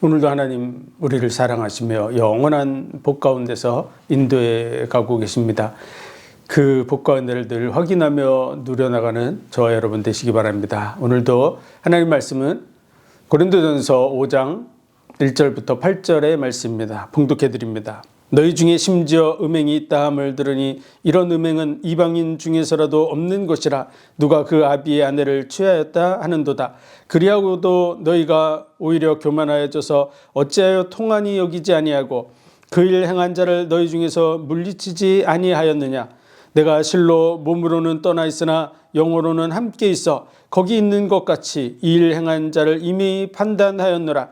오늘도 하나님 우리를 사랑하시며 영원한 복 가운데서 인도해 가고 계십니다. 그 복과 은혜를 늘 확인하며 누려나가는 저와 여러분 되시기 바랍니다. 오늘도 하나님 말씀은 고린도전서 5장 1절부터 8절의 말씀입니다. 봉독해 드립니다. 너희 중에 심지어 음행이 있다 함을 들으니 이런 음행은 이방인 중에서라도 없는 것이라. 누가 그 아비의 아내를 취하였다 하는도다. 그리하고도 너희가 오히려 교만하여져서 어찌하여 통한이 여기지 아니하고 그 일 행한 자를 너희 중에서 물리치지 아니하였느냐. 내가 실로 몸으로는 떠나 있으나 영으로는 함께 있어 거기 있는 것 같이 이 일 행한 자를 이미 판단하였노라.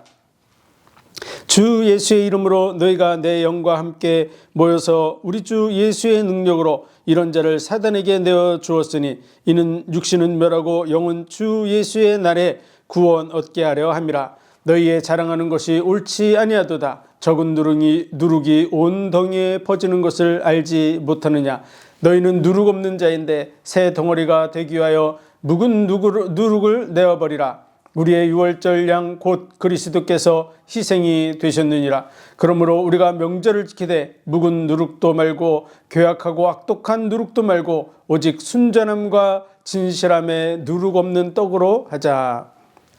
주 예수의 이름으로 너희가 내 영과 함께 모여서 우리 주 예수의 능력으로 이런 자를 사단에게 내어 주었으니 이는 육신은 멸하고 영은 주 예수의 날에 구원 얻게 하려 함이라. 너희의 자랑하는 것이 옳지 아니하도다. 적은 누룩이 온 덩이에 퍼지는 것을 알지 못하느냐. 너희는 누룩 없는 자인데 새 덩어리가 되기 위하여 묵은 누룩을 내어버리라. 우리의 유월절 양 곧 그리스도께서 희생이 되셨느니라. 그러므로 우리가 명절을 지키되 묵은 누룩도 말고 괴악하고 악독한 누룩도 말고 오직 순전함과 진실함에 누룩 없는 떡으로 하자.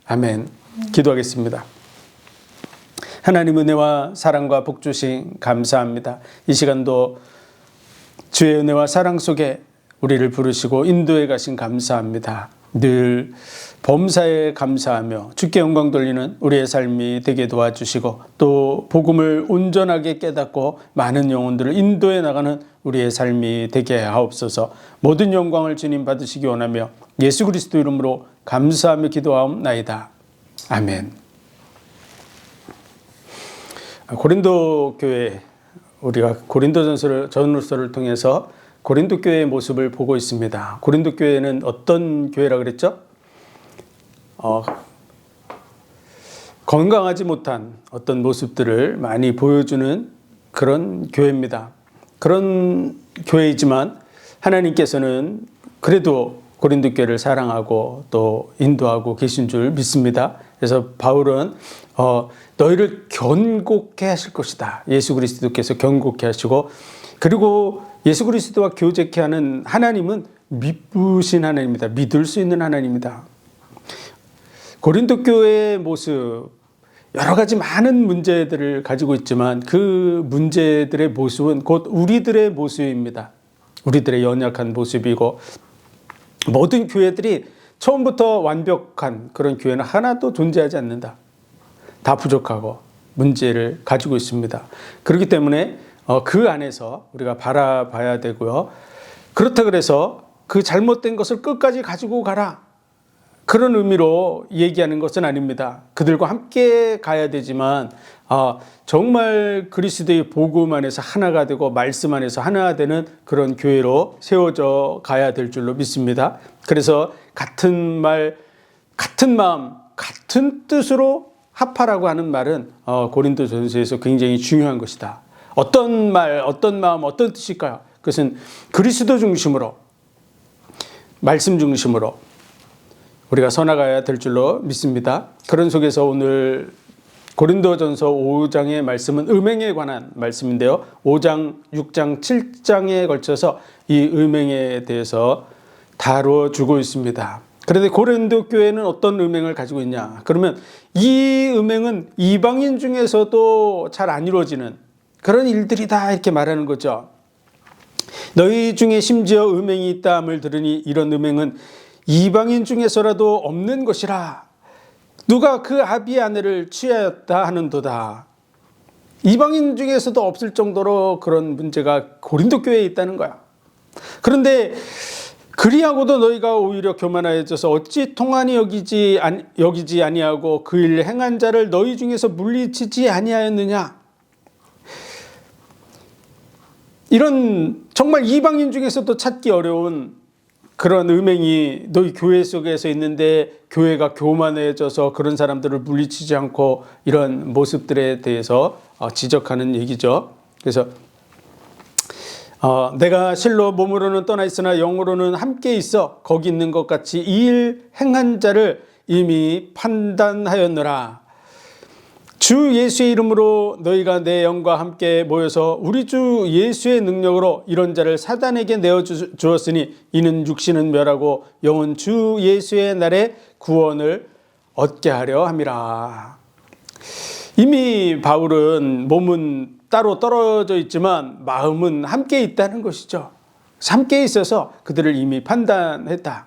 아멘. 기도하겠습니다. 하나님 은혜와 사랑과 복 주신 감사합니다. 이 시간도 주의 은혜와 사랑 속에 우리를 부르시고 인도해 가신 감사합니다. 늘 범사에 감사하며 주께 영광 돌리는 우리의 삶이 되게 도와주시고 또 복음을 온전하게 깨닫고 많은 영혼들을 인도해 나가는 우리의 삶이 되게 하옵소서. 모든 영광을 주님 받으시기 원하며 예수 그리스도 이름으로 감사하며 기도하옵나이다. 아멘. 고린도 교회, 우리가 고린도전서를 통해서 고린도 교회의 모습을 보고 있습니다. 고린도 교회는 어떤 교회라 그랬죠? 건강하지 못한 어떤 모습들을 많이 보여주는 그런 교회입니다. 그런 교회이지만 하나님께서는 그래도 고린도 교회를 사랑하고 또 인도하고 계신 줄 믿습니다. 그래서 바울은 너희를 견고케 하실 것이다. 예수 그리스도께서 견고케 하시고, 그리고 예수 그리스도와 교제케 하는 하나님은 믿으신 하나님입니다. 믿을 수 있는 하나님입니다. 고린도 교회의 모습, 여러 가지 많은 문제들을 가지고 있지만 그 문제들의 모습은 곧 우리들의 모습입니다. 우리들의 연약한 모습이고, 모든 교회들이 처음부터 완벽한 그런 교회는 하나도 존재하지 않는다. 다 부족하고 문제를 가지고 있습니다. 그렇기 때문에 그 안에서 우리가 바라봐야 되고요. 그렇다 그래서 그 잘못된 것을 끝까지 가지고 가라, 그런 의미로 얘기하는 것은 아닙니다. 그들과 함께 가야 되지만 정말 그리스도의 복음 안에서 하나가 되고 말씀 안에서 하나가 되는 그런 교회로 세워져 가야 될 줄로 믿습니다. 그래서 같은 말, 같은 마음, 같은 뜻으로 합하라고 하는 말은 고린도전서에서 굉장히 중요한 것이다. 어떤 말, 어떤 마음, 어떤 뜻일까요? 그것은 그리스도 중심으로, 말씀 중심으로 우리가 서나가야 될 줄로 믿습니다. 그런 속에서 오늘 고린도전서 5장의 말씀은 음행에 관한 말씀인데요. 5장, 6장, 7장에 걸쳐서 이 음행에 대해서 다뤄주고 있습니다. 그런데 고린도 교회는 어떤 음행을 가지고 있냐? 그러면 이 음행은 이방인 중에서도 잘 안 이루어지는 그런 일들이다, 이렇게 말하는 거죠. 너희 중에 심지어 음행이 있다 함을 들으니 이런 음행은 이방인 중에서라도 없는 것이라. 누가 그 아비의 아내를 취하였다 하는도다. 이방인 중에서도 없을 정도로 그런 문제가 고린도 교회에 있다는 거야. 그런데 그리하고도 너희가 오히려 교만하여져서 어찌 통한이 여기지 아니하고 그 일 행한 자를 너희 중에서 물리치지 아니하였느냐. 이런 정말 이방인 중에서도 찾기 어려운 그런 음행이 너희 교회 속에서 있는데 교회가 교만해져서 그런 사람들을 물리치지 않고 이런 모습들에 대해서 지적하는 얘기죠. 그래서 내가 실로 몸으로는 떠나 있으나 영으로는 함께 있어 거기 있는 것 같이 이 일 행한 자를 이미 판단하였노라. 주 예수의 이름으로 너희가 내 영과 함께 모여서 우리 주 예수의 능력으로 이런 자를 사단에게 내어주었으니 이는 육신은 멸하고 영은 주 예수의 날에 구원을 얻게 하려 함이라. 이미 바울은 몸은 따로 떨어져 있지만 마음은 함께 있다는 것이죠. 함께 있어서 그들을 이미 판단했다.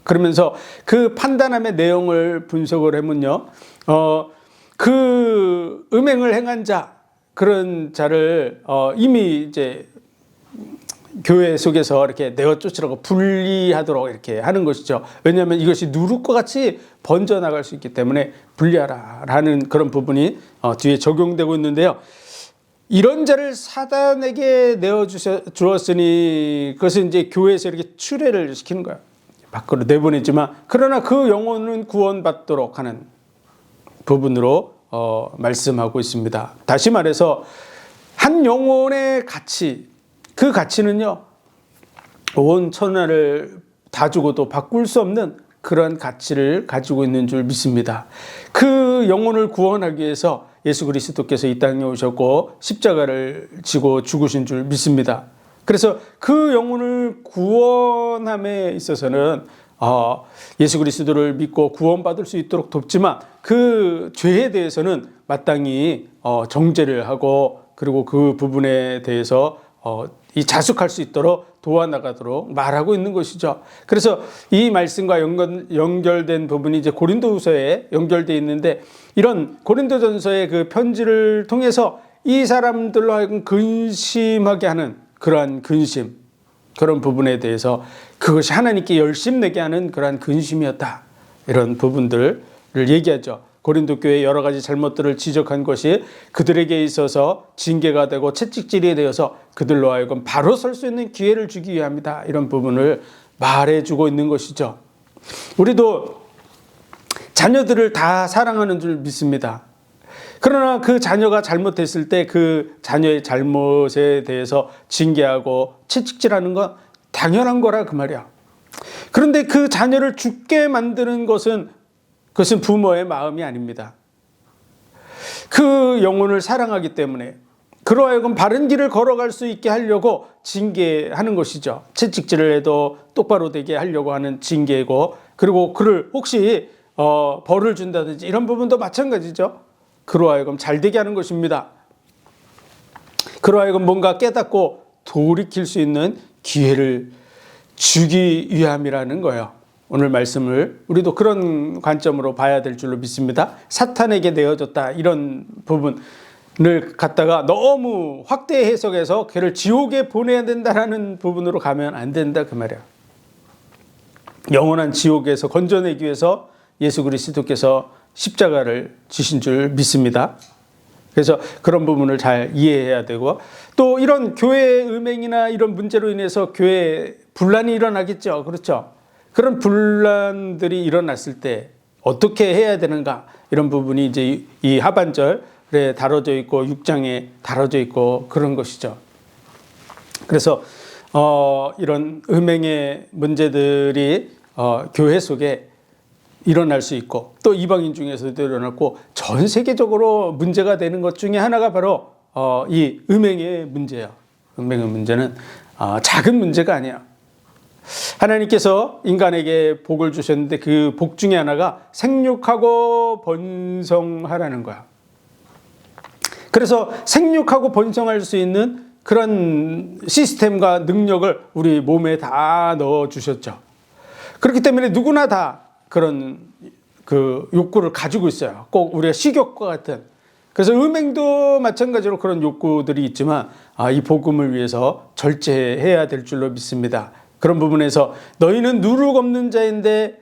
그러면서 그 판단함의 내용을 분석을 하면요, 그 음행을 행한 자, 그런 자를 이미 이제 교회 속에서 이렇게 내어 쫓으라고 분리하도록 이렇게 하는 것이죠. 왜냐하면 이것이 누룩과 같이 번져나갈 수 있기 때문에 분리하라라는 그런 부분이 뒤에 적용되고 있는데요. 이런 자를 사단에게 내어 주었으니 그것은 이제 교회에서 이렇게 추례를 시키는 거예요. 밖으로 내보내지만 그러나 그 영혼은 구원받도록 하는 부분으로 말씀하고 있습니다. 다시 말해서 한 영혼의 가치, 그 가치는요, 온 천하를 다 주고도 바꿀 수 없는 그런 가치를 가지고 있는 줄 믿습니다. 그 영혼을 구원하기 위해서 예수 그리스도께서 이 땅에 오셨고 십자가를 지고 죽으신 줄 믿습니다. 그래서 그 영혼을 구원함에 있어서는 예수 그리스도를 믿고 구원받을 수 있도록 돕지만 그 죄에 대해서는 마땅히 정죄를 하고 그리고 그 부분에 대해서 이 자숙할 수 있도록 도와나가도록 말하고 있는 것이죠. 그래서 이 말씀과 연결된 부분이 이제 고린도후서에 연결되어 있는데 이런 고린도전서의 그 편지를 통해서 이 사람들로 하여금 근심하게 하는 그러한 근심, 그런 부분에 대해서 그것이 하나님께 열심내게 하는 그러한 근심이었다. 이런 부분들을 얘기하죠. 고린도 교회의 여러 가지 잘못들을 지적한 것이 그들에게 있어서 징계가 되고 채찍질이 되어서 그들로 하여금 바로 설 수 있는 기회를 주기 위함이다. 이런 부분을 말해주고 있는 것이죠. 우리도 자녀들을 다 사랑하는 줄 믿습니다. 그러나 그 자녀가 잘못했을 때 그 자녀의 잘못에 대해서 징계하고 채찍질하는 건 당연한 거라 그 말이야. 그런데 그 자녀를 죽게 만드는 것은 그것은 부모의 마음이 아닙니다. 그 영혼을 사랑하기 때문에 그로 하여금 바른 길을 걸어갈 수 있게 하려고 징계하는 것이죠. 채찍질을 해도 똑바로 되게 하려고 하는 징계고, 그리고 그를 혹시 벌을 준다든지 이런 부분도 마찬가지죠. 그로 하여금 잘 되게 하는 것입니다. 그로 하여금 뭔가 깨닫고 돌이킬 수 있는 기회를 주기 위함이라는 거예요. 오늘 말씀을 우리도 그런 관점으로 봐야 될 줄로 믿습니다. 사탄에게 내어줬다 이런 부분을 갖다가 너무 확대 해석해서 그를 지옥에 보내야 된다라는 부분으로 가면 안 된다 그 말이야. 영원한 지옥에서 건져내기 위해서 예수 그리스도께서 십자가를 지신 줄 믿습니다. 그래서 그런 부분을 잘 이해해야 되고, 또 이런 교회 음행이나 이런 문제로 인해서 교회에 분란이 일어나겠죠. 그렇죠. 그런 분란들이 일어났을 때 어떻게 해야 되는가, 이런 부분이 이제 이 하반절에 다뤄져 있고 6장에 다뤄져 있고 그런 것이죠. 그래서 이런 음행의 문제들이 교회 속에 일어날 수 있고 또 이방인 중에서도 일어났고 전 세계적으로 문제가 되는 것 중에 하나가 바로 이 음행의 문제예요. 음행의 문제는 작은 문제가 아니야. 하나님께서 인간에게 복을 주셨는데 그 복 중에 하나가 생육하고 번성하라는 거야. 그래서 생육하고 번성할 수 있는 그런 시스템과 능력을 우리 몸에 다 넣어주셨죠. 그렇기 때문에 누구나 다 그런 그 욕구를 가지고 있어요. 꼭 우리가 식욕과 같은. 그래서 음행도 마찬가지로 그런 욕구들이 있지만 이 복음을 위해서 절제해야 될 줄로 믿습니다. 그런 부분에서 너희는 누룩 없는 자인데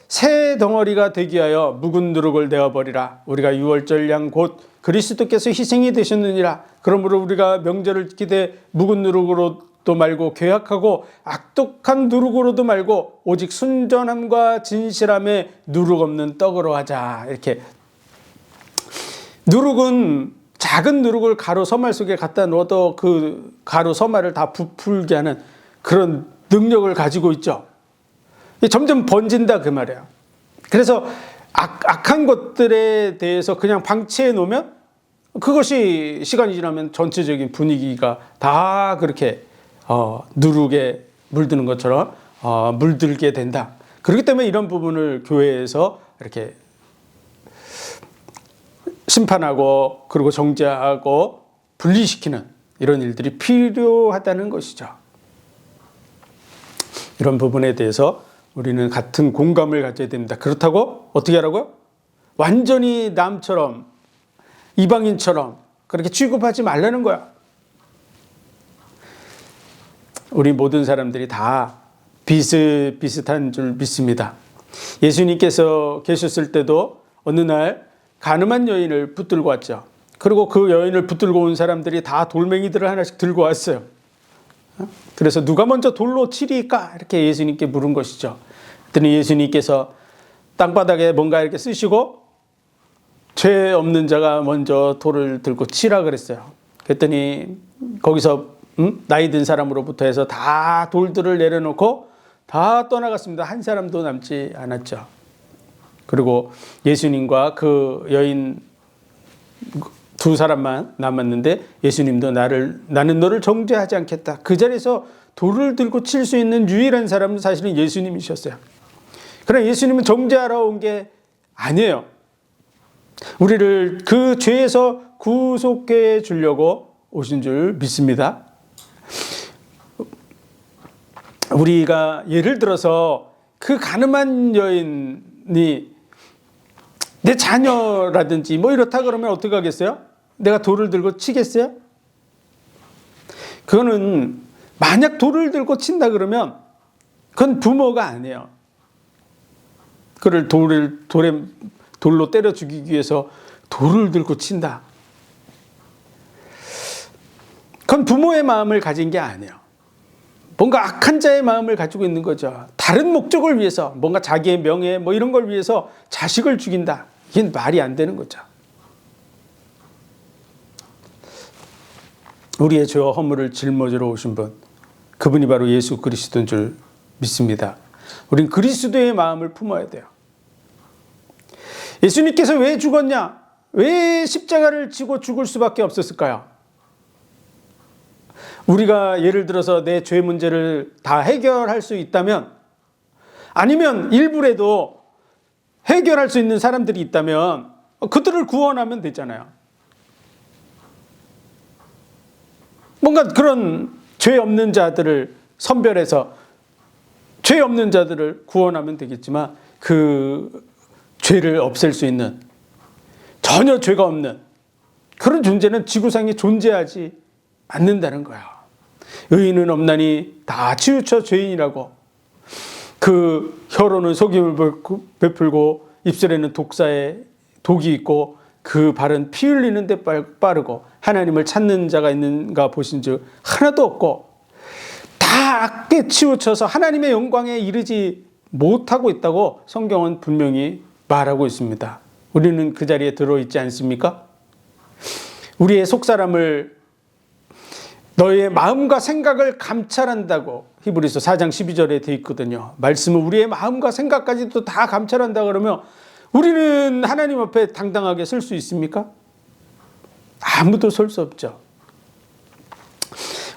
새 덩어리가 되기 위하여 묵은 누룩을 내어버리라. 우리가 유월절 양 곧 그리스도께서 희생이 되셨느니라. 그러므로 우리가 명절을 기대 묵은 누룩으로도 말고 괴악하고 악독한 누룩으로도 말고 오직 순전함과 진실함에 누룩 없는 떡으로 하자. 이렇게 누룩은 작은 누룩을 가루 서말 속에 갖다 넣어도 그 가루 서말을 다 부풀게 하는 그런 능력을 가지고 있죠. 점점 번진다 그 말이야. 그래서 악한 것들에 대해서 그냥 방치해 놓으면 그것이 시간이 지나면 전체적인 분위기가 다 그렇게 누룩에 물드는 것처럼 물들게 된다. 그렇기 때문에 이런 부분을 교회에서 이렇게 심판하고 그리고 정죄하고 분리시키는 이런 일들이 필요하다는 것이죠. 이런 부분에 대해서 우리는 같은 공감을 가져야 됩니다. 그렇다고 어떻게 하라고요? 완전히 남처럼 이방인처럼 그렇게 취급하지 말라는 거야. 우리 모든 사람들이 다 비슷비슷한 줄 믿습니다. 예수님께서 계셨을 때도 어느 날 가늠한 여인을 붙들고 왔죠. 그리고 그 여인을 붙들고 온 사람들이 다 돌멩이들을 하나씩 들고 왔어요. 그래서 누가 먼저 돌로 치리까? 이렇게 예수님께 물은 것이죠. 그랬더니 예수님께서 땅바닥에 뭔가 이렇게 쓰시고 죄 없는 자가 먼저 돌을 들고 치라 그랬어요. 그랬더니 거기서 나이 든 사람으로부터 해서 다 돌들을 내려놓고 다 떠나갔습니다. 한 사람도 남지 않았죠. 그리고 예수님과 그 여인 두 사람만 남았는데 예수님도 나는 너를 정죄하지 않겠다. 그 자리에서 돌을 들고 칠 수 있는 유일한 사람은 사실은 예수님이셨어요. 그러나 예수님은 정죄하러 온 게 아니에요. 우리를 그 죄에서 구속해 주려고 오신 줄 믿습니다. 우리가 예를 들어서 그 가늠한 여인이 내 자녀라든지 뭐 이렇다 그러면 어떻게 하겠어요? 내가 돌을 들고 치겠어요? 그거는 만약 돌을 들고 친다 그러면 그건 부모가 아니에요. 그를 돌로 때려 죽이기 위해서 돌을 들고 친다. 그건 부모의 마음을 가진 게 아니에요. 뭔가 악한 자의 마음을 가지고 있는 거죠. 다른 목적을 위해서 뭔가 자기의 명예 뭐 이런 걸 위해서 자식을 죽인다. 이게 말이 안 되는 거죠. 우리의 죄와 허물을 짊어지러 오신 분, 그분이 바로 예수 그리스도인 줄 믿습니다. 우린 그리스도의 마음을 품어야 돼요. 예수님께서 왜 죽었냐? 왜 십자가를 지고 죽을 수밖에 없었을까요? 우리가 예를 들어서 내 죄 문제를 다 해결할 수 있다면, 아니면 일부라도 해결할 수 있는 사람들이 있다면 그들을 구원하면 되잖아요. 뭔가 그런 죄 없는 자들을 선별해서 죄 없는 자들을 구원하면 되겠지만 그 죄를 없앨 수 있는 전혀 죄가 없는 그런 존재는 지구상에 존재하지 않는다는 거야. 의인은 없나니 다 치우쳐 죄인이라고. 그 혀로는 속임을 베풀고 입술에는 독이 있고 그 발은 피 흘리는 데 빠르고 하나님을 찾는 자가 있는가 보신즉 하나도 없고 다 악에 치우쳐서 하나님의 영광에 이르지 못하고 있다고 성경은 분명히 말하고 있습니다. 우리는 그 자리에 들어있지 않습니까? 우리의 속사람을 너의 마음과 생각을 감찰한다고 히브리서 4장 12절에 되어 있거든요. 말씀은 우리의 마음과 생각까지도 다 감찰한다 그러면 우리는 하나님 앞에 당당하게 설 수 있습니까? 아무도 설 수 없죠.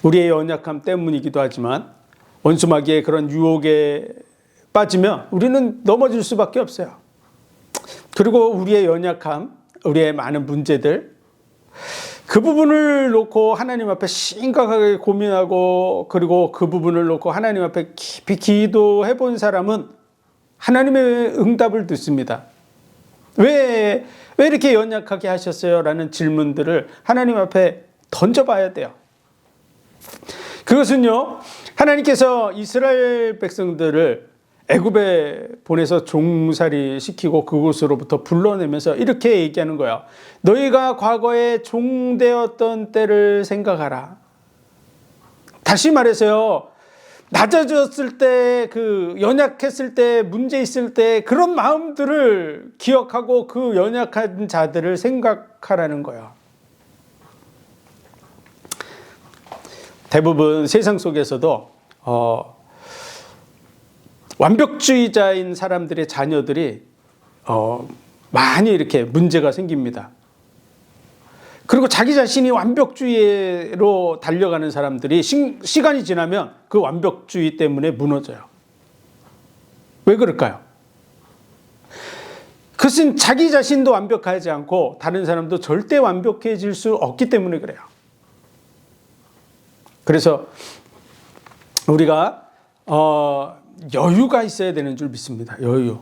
우리의 연약함 때문이기도 하지만 원수마귀의 그런 유혹에 빠지면 우리는 넘어질 수밖에 없어요. 그리고 우리의 연약함, 우리의 많은 문제들, 그 부분을 놓고 하나님 앞에 심각하게 고민하고 그리고 그 부분을 놓고 하나님 앞에 깊이 기도해 본 사람은 하나님의 응답을 듣습니다. 왜 이렇게 연약하게 하셨어요? 라는 질문들을 하나님 앞에 던져봐야 돼요. 그것은요, 하나님께서 이스라엘 백성들을 애굽에 보내서 종살이 시키고 그곳으로부터 불러내면서 이렇게 얘기하는 거예요. 너희가 과거에 종되었던 때를 생각하라. 다시 말해서요, 낮아졌을 때, 연약했을 때, 문제 있을 때 그런 마음들을 기억하고 그 연약한 자들을 생각하라는 거예요. 대부분 세상 속에서도 완벽주의자인 사람들의 자녀들이 많이 이렇게 문제가 생깁니다. 그리고 자기 자신이 완벽주의로 달려가는 사람들이 시간이 지나면 그 완벽주의 때문에 무너져요. 왜 그럴까요? 그것은 자기 자신도 완벽하지 않고 다른 사람도 절대 완벽해질 수 없기 때문에 그래요. 그래서 우리가 여유가 있어야 되는 줄 믿습니다. 여유.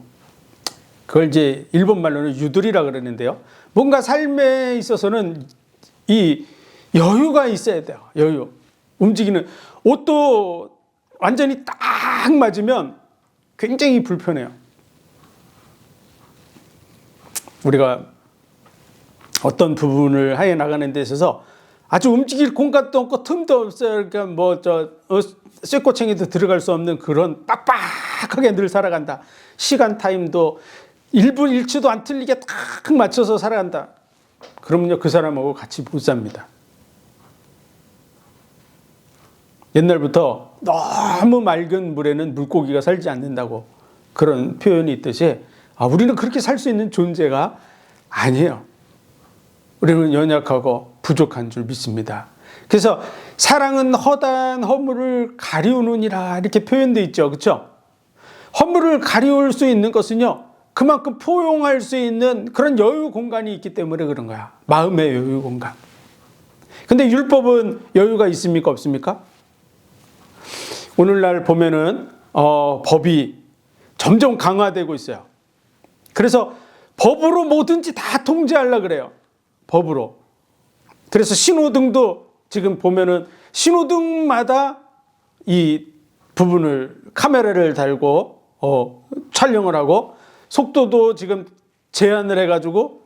그걸 이제 일본 말로는 유들이라 그러는데요. 뭔가 삶에 있어서는 이 여유가 있어야 돼요. 여유. 움직이는 옷도 완전히 딱 맞으면 굉장히 불편해요. 우리가 어떤 부분을 해 나가는 데 있어서 아주 움직일 공간도 없고 틈도 없어요. 그러니까 쇠꼬챙이도 들어갈 수 없는 그런 빡빡하게 늘 살아간다. 시간 타임도 1분 1초도 안 틀리게 딱 맞춰서 살아간다. 그러면요, 그 사람하고 같이 못 삽니다. 옛날부터 너무 맑은 물에는 물고기가 살지 않는다고 그런 표현이 있듯이 우리는 그렇게 살 수 있는 존재가 아니에요. 우리는 연약하고 부족한 줄 믿습니다. 그래서 사랑은 허다한 허물을 가리우느니라 이렇게 표현되어 있죠. 그렇죠? 허물을 가리울 수 있는 것은요, 그만큼 포용할 수 있는 그런 여유 공간이 있기 때문에 그런 거야. 마음의 여유 공간. 근데 율법은 여유가 있습니까? 없습니까? 오늘날 보면은 법이 점점 강화되고 있어요. 그래서 법으로 뭐든지 다 통제하려고 그래요. 법으로. 그래서 신호등도 지금 보면은 신호등마다 이 부분을 카메라를 달고 촬영을 하고 속도도 지금 제한을 해가지고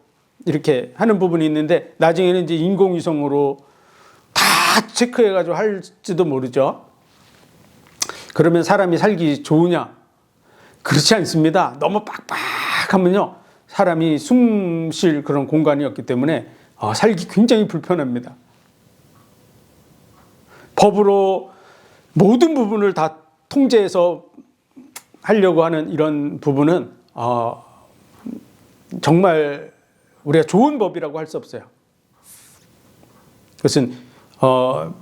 이렇게 하는 부분이 있는데 나중에는 이제 인공위성으로 다 체크해가지고 할지도 모르죠. 그러면 사람이 살기 좋으냐? 그렇지 않습니다. 너무 빡빡하면요, 사람이 숨 쉴 그런 공간이 없기 때문에 살기 굉장히 불편합니다. 법으로 모든 부분을 다 통제해서 하려고 하는 이런 부분은 정말 우리가 좋은 법이라고 할 수 없어요. 그것은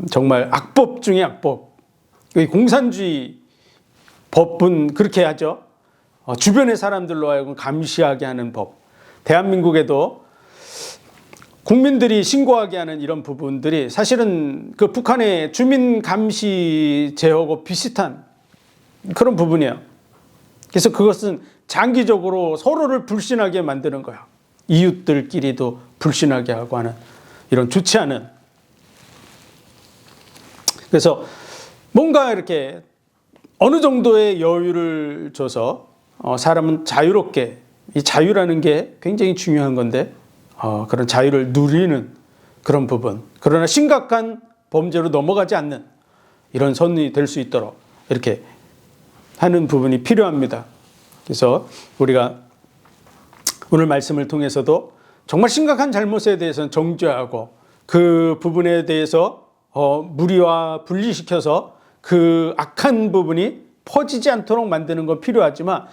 정말 악법 중에 악법. 공산주의 법은 그렇게 하죠. 주변의 사람들로 하여금 감시하게 하는 법. 대한민국에도 국민들이 신고하게 하는 이런 부분들이 사실은 그 북한의 주민 감시 제어하고 비슷한 그런 부분이에요. 그래서 그것은 장기적으로 서로를 불신하게 만드는 거야. 이웃들끼리도 불신하게 하고 하는 이런 좋지 않은. 그래서 뭔가 이렇게 어느 정도의 여유를 줘서 사람은 자유롭게, 이 자유라는 게 굉장히 중요한 건데 그런 자유를 누리는 그런 부분, 그러나 심각한 범죄로 넘어가지 않는 이런 선이 될 수 있도록 이렇게 하는 부분이 필요합니다. 그래서 우리가 오늘 말씀을 통해서도 정말 심각한 잘못에 대해서는 정죄하고 그 부분에 대해서 무리와 분리시켜서 그 악한 부분이 퍼지지 않도록 만드는 건 필요하지만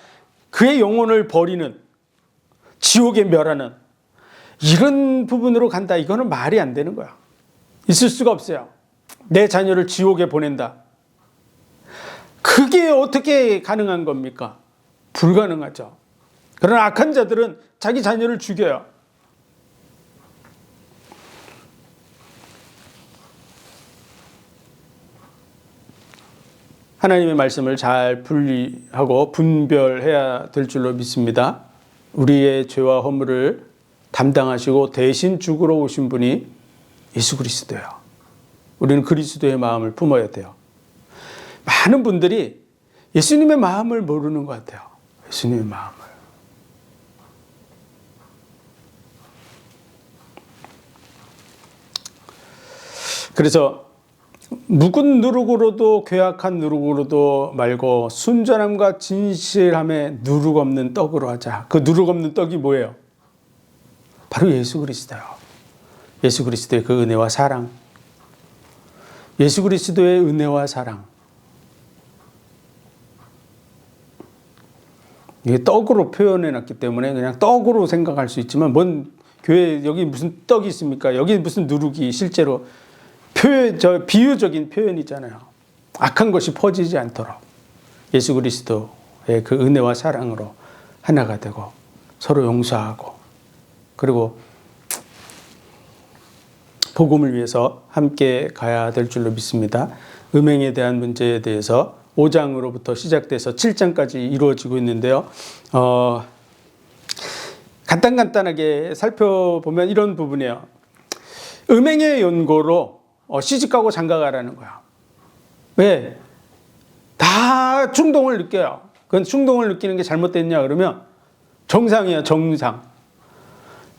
그의 영혼을 버리는, 지옥에 멸하는 이런 부분으로 간다. 이거는 말이 안 되는 거야. 있을 수가 없어요. 내 자녀를 지옥에 보낸다. 그게 어떻게 가능한 겁니까? 불가능하죠. 그러나 악한 자들은 자기 자녀를 죽여요. 하나님의 말씀을 잘 분리하고 분별해야 될 줄로 믿습니다. 우리의 죄와 허물을 담당하시고 대신 죽으러 오신 분이 예수 그리스도예요. 우리는 그리스도의 마음을 품어야 돼요. 많은 분들이 예수님의 마음을 모르는 것 같아요. 예수님의 마음을. 그래서 묵은 누룩으로도 괴악한 누룩으로도 말고 순전함과 진실함에 누룩 없는 떡으로 하자. 그 누룩 없는 떡이 뭐예요? 바로 예수 그리스도예요. 예수 그리스도의 그 은혜와 사랑. 예수 그리스도의 은혜와 사랑. 이게 떡으로 표현해놨기 때문에 그냥 떡으로 생각할 수 있지만 뭔 교회 여기 무슨 떡이 있습니까? 여기 무슨 누룩이 실제로 비유적인 표현이잖아요. 악한 것이 퍼지지 않도록 예수 그리스도의 그 은혜와 사랑으로 하나가 되고 서로 용서하고 그리고 복음을 위해서 함께 가야 될 줄로 믿습니다. 음행에 대한 문제에 대해서 5장으로부터 시작돼서 7장까지 이루어지고 있는데요. 간단하게 살펴보면 이런 부분이에요. 음행의 연고로 시집가고 장가가라는 거야. 왜? 다 충동을 느껴요. 그건 충동을 느끼는 게 잘못됐냐 그러면 정상이에요. 정상.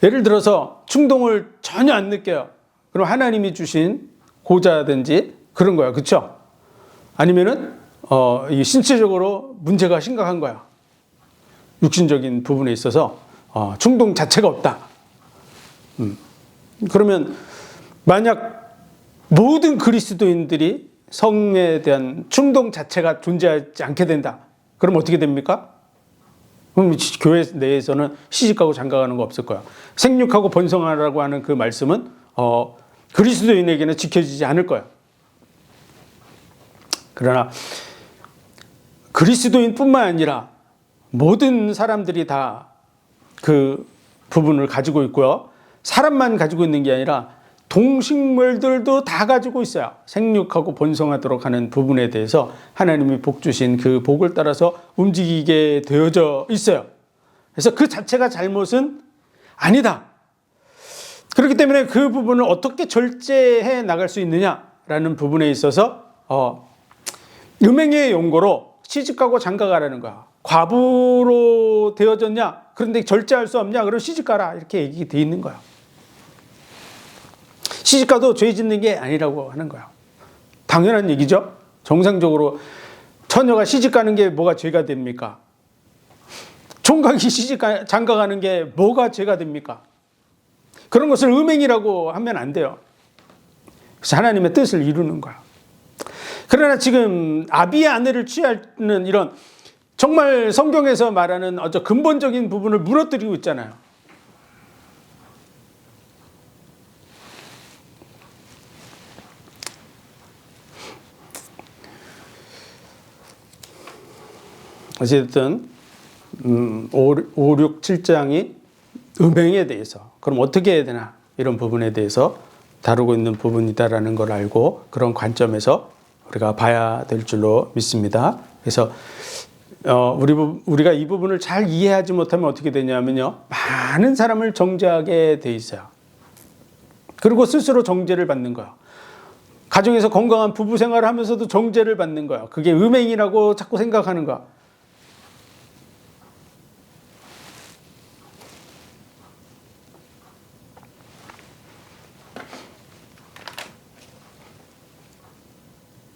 예를 들어서 충동을 전혀 안 느껴요. 그럼 하나님이 주신 고자든지 그런 거야. 그렇죠? 아니면은 이 신체적으로 문제가 심각한 거야. 육신적인 부분에 있어서 충동 자체가 없다. 그러면 만약 모든 그리스도인들이 성에 대한 충동 자체가 존재하지 않게 된다. 그럼 어떻게 됩니까? 그럼 교회 내에서는 시집가고 장가가는 거 없을 거야. 생육하고 번성하라고 하는 그 말씀은 그리스도인에게는 지켜지지 않을 거야. 그러나 그리스도인뿐만 아니라 모든 사람들이 다 그 부분을 가지고 있고요. 사람만 가지고 있는 게 아니라 동식물들도 다 가지고 있어요. 생육하고 번성하도록 하는 부분에 대해서 하나님이 복 주신 그 복을 따라서 움직이게 되어져 있어요. 그래서 그 자체가 잘못은 아니다. 그렇기 때문에 그 부분을 어떻게 절제해 나갈 수 있느냐라는 부분에 있어서 음행의 용고로 시집가고 장가가라는 거야. 과부로 되어졌냐? 그런데 절제할 수 없냐? 그럼 시집가라. 이렇게 얘기돼 있는 거야. 시집가도 죄 짓는 게 아니라고 하는 거야. 당연한 얘기죠. 정상적으로 처녀가 시집가는 게 뭐가 죄가 됩니까? 총각이 장가가는 게 뭐가 죄가 됩니까? 그런 것을 음행이라고 하면 안 돼요. 그래서 하나님의 뜻을 이루는 거야. 그러나 지금 아비의 아내를 취하는 이런 정말 성경에서 말하는 아주 근본적인 부분을 무너뜨리고 있잖아요. 어쨌든 5, 6, 7장이 음행에 대해서 그럼 어떻게 해야 되나 이런 부분에 대해서 다루고 있는 부분이다라는 걸 알고 그런 관점에서 우리가 봐야 될 줄로 믿습니다. 그래서 우리가 이 부분을 잘 이해하지 못하면 어떻게 되냐면요. 많은 사람을 정죄하게 돼 있어요. 그리고 스스로 정죄를 받는 거예요. 가정에서 건강한 부부 생활을 하면서도 정죄를 받는 거예요. 그게 음행이라고 자꾸 생각하는 거야.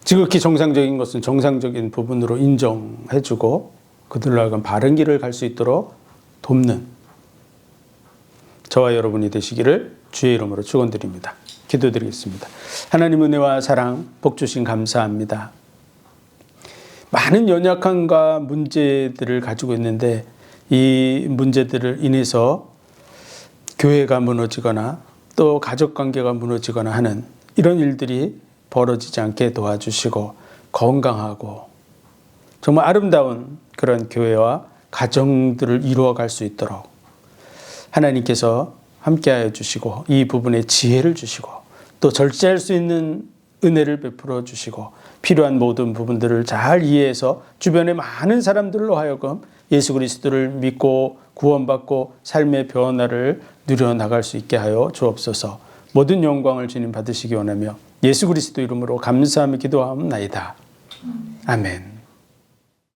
지극히 정상적인 것은 정상적인 부분으로 인정해주고 그들로 하여금 바른 길을 갈 수 있도록 돕는 저와 여러분이 되시기를 주의 이름으로 축원드립니다. 기도드리겠습니다. 하나님 은혜와 사랑 복 주신 감사합니다. 많은 연약함과 문제들을 가지고 있는데 이 문제들을 인해서 교회가 무너지거나 또 가족관계가 무너지거나 하는 이런 일들이 벌어지지 않게 도와주시고 건강하고 정말 아름다운 그런 교회와 가정들을 이루어갈 수 있도록 하나님께서 함께하여 주시고 이 부분에 지혜를 주시고 또 절제할 수 있는 은혜를 베풀어 주시고 필요한 모든 부분들을 잘 이해해서 주변의 많은 사람들로 하여금 예수 그리스도를 믿고 구원받고 삶의 변화를 누려나갈 수 있게 하여 주옵소서. 모든 영광을 주님 받으시기 원하며 예수 그리스도 이름으로 감사하며 기도하옵나이다. 아멘.